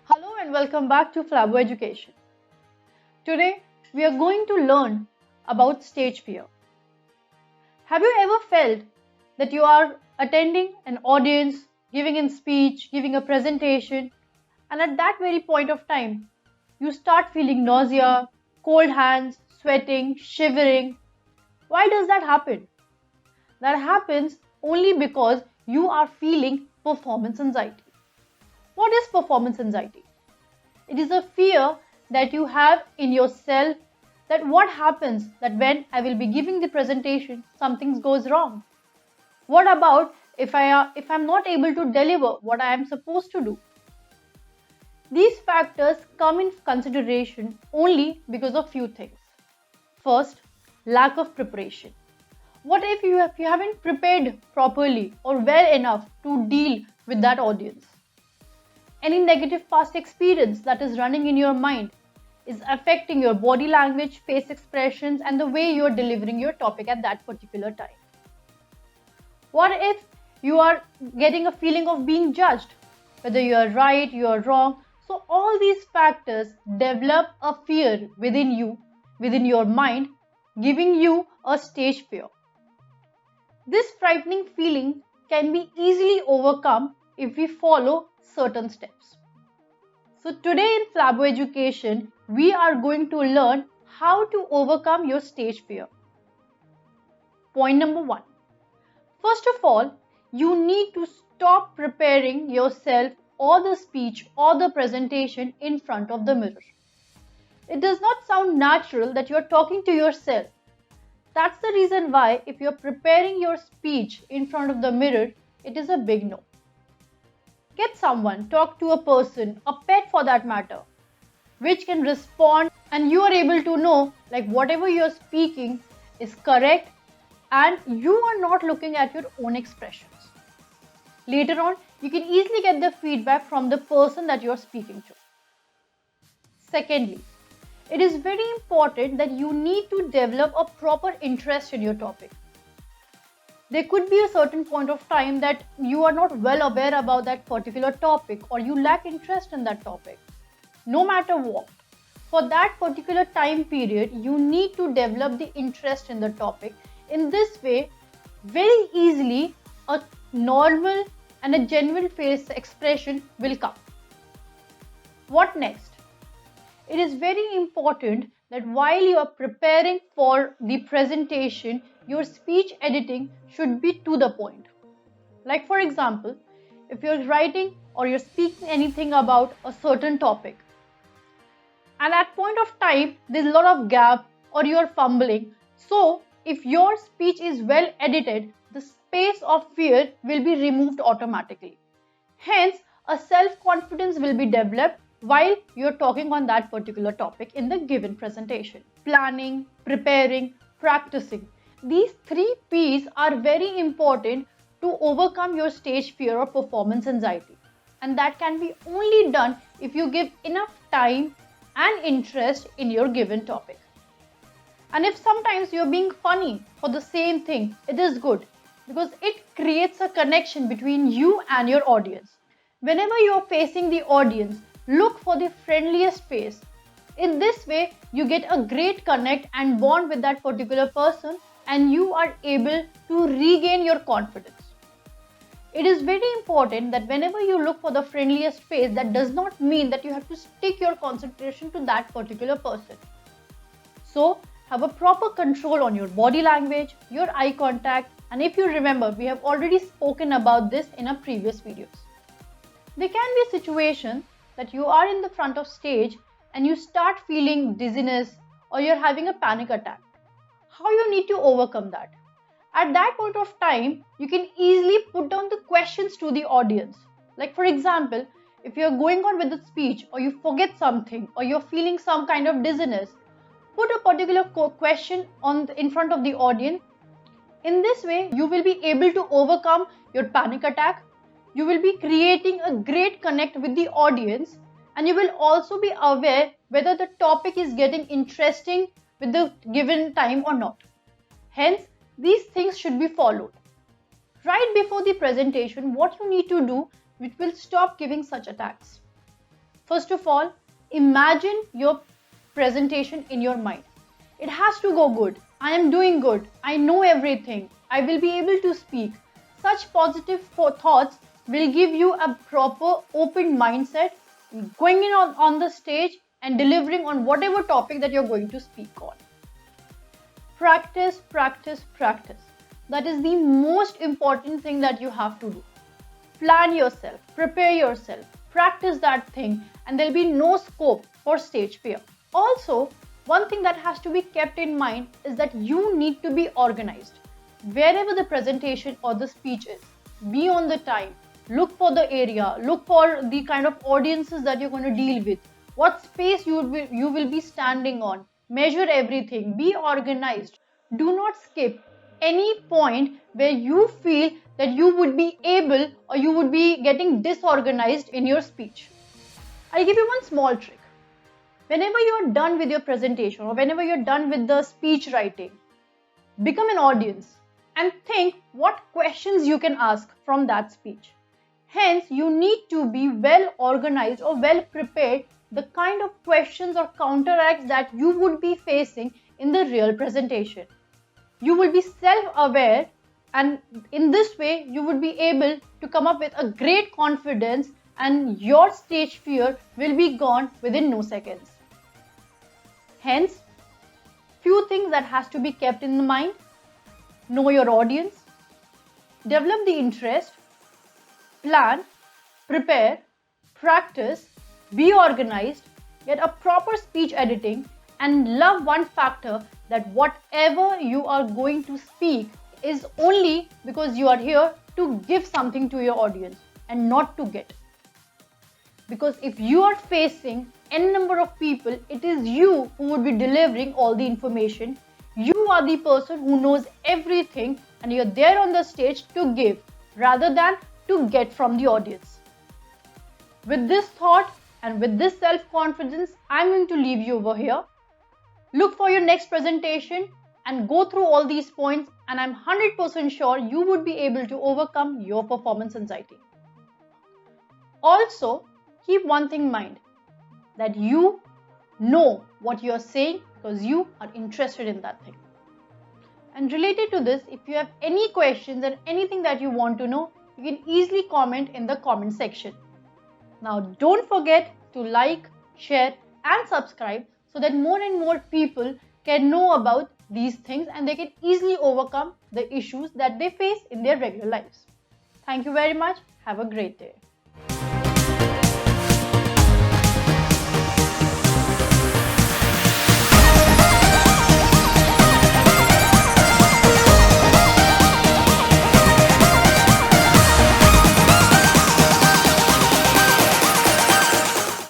Hello and welcome back to Flabo Education. Today we are going to learn about stage fear. Have you ever felt that you are attending an audience, giving a speech, giving a presentation, and at that very point of time, you start feeling nausea, cold hands, sweating, shivering? Why does that happen? That happens only because you are feeling performance anxiety. What is performance anxiety? It is a fear that you have in yourself that what happens that when I will be giving the presentation, something goes wrong. What about if I'm not able to deliver what I am supposed to do? These factors come in consideration only because of few things. First, lack of preparation. What if you haven't prepared properly or well enough to deal with that audience? Any negative past experience that is running in your mind is affecting your body language, face expressions, and the way you are delivering your topic at that particular time. What if you are getting a feeling of being judged, whether you are right, you are wrong? So all these factors develop a fear within you, within your mind, giving you a stage fear. This frightening feeling can be easily overcome if we follow certain steps. So today in Flabo Education, we are going to learn how to overcome your stage fear. Point number 1. First of all, you need to stop preparing yourself or the speech or the presentation in front of the mirror. It does not sound natural that you are talking to yourself. That's the reason why if you are preparing your speech in front of the mirror, it is a big no. Get someone, talk to a person, a pet for that matter, which can respond and you are able to know like whatever you are speaking is correct and you are not looking at your own expressions. Later on, you can easily get the feedback from the person that you are speaking to. Secondly, it is very important that you need to develop a proper interest in your topic. There could be a certain point of time that you are not well aware about that particular topic or you lack interest in that topic. No matter what, for that particular time period, you need to develop the interest in the topic. In this way, very easily, a normal and a genuine face expression will come. What next? It is very important that while you are preparing for the presentation, your speech editing should be to the point. Like for example, if you're writing or you're speaking anything about a certain topic, and at point of time there's a lot of gap or you're fumbling. So if your speech is well edited, the space of fear will be removed automatically. Hence, a self-confidence will be developed while you're talking on that particular topic in the given presentation. Planning, preparing, practicing. These 3 P's are very important to overcome your stage fear or performance anxiety. And that can be only done if you give enough time and interest in your given topic. And if sometimes you're being funny for the same thing, it is good because it creates a connection between you and your audience. Whenever you're facing the audience, look for the friendliest face. In this way, you get a great connect and bond with that particular person and you are able to regain your confidence. It is very important that whenever you look for the friendliest face, that does not mean that you have to stick your concentration to that particular person. So, have a proper control on your body language, your eye contact, and if you remember, we have already spoken about this in our previous videos. There can be situations that you are in the front of stage and you start feeling dizziness or you're having a panic attack. How you need to overcome that? At that point of time, you can easily put down the questions to the audience. Like for example, if you're going on with the speech or you forget something or you're feeling some kind of dizziness, put a particular question in front of the audience. In this way, you will be able to overcome your panic attack. You will be creating a great connect with the audience and you will also be aware whether the topic is getting interesting, with the given time or not. Hence, these things should be followed. Right before the presentation, what you need to do which will stop giving such attacks. First of all, imagine your presentation in your mind. It has to go good. I am doing good. I know everything. I will be able to speak. Such positive thoughts will give you a proper open mindset going in on the stage and delivering on whatever topic that you're going to speak on. Practice, practice, practice. That is the most important thing that you have to do. Plan yourself, prepare yourself, practice that thing, and there'll be no scope for stage fear. Also, one thing that has to be kept in mind is that you need to be organized. Wherever the presentation or the speech is, be on the time, look for the area, look for the kind of audiences that you're going to deal with, what space you will be standing on, measure everything, be organized. Do not skip any point where you feel that you would be able or you would be getting disorganized in your speech. I'll give you one small trick. Whenever you're done with your presentation or whenever you're done with the speech writing, become an audience and think what questions you can ask from that speech. Hence, you need to be well organized or well prepared the kind of questions or counteracts that you would be facing in the real presentation. You will be self-aware, and in this way you would be able to come up with a great confidence and your stage fear will be gone within no seconds. Hence, few things that has to be kept in the mind. Know your audience, develop the interest, plan, prepare, practice, be organized, get a proper speech editing, and love one factor that whatever you are going to speak is only because you are here to give something to your audience and not to get. Because if you are facing n number of people, it is you who would be delivering all the information. You are the person who knows everything and you're there on the stage to give rather than to get from the audience. With this thought and with this self-confidence, I'm going to leave you over here. Look for your next presentation and go through all these points, and I'm 100% sure you would be able to overcome your performance anxiety. Also, keep one thing in mind, that you know what you're saying because you are interested in that thing. And related to this, if you have any questions and anything that you want to know, you can easily comment in the comment section. Now, don't forget to like, share and subscribe so that more and more people can know about these things and they can easily overcome the issues that they face in their regular lives. Thank you very much. Have a great day.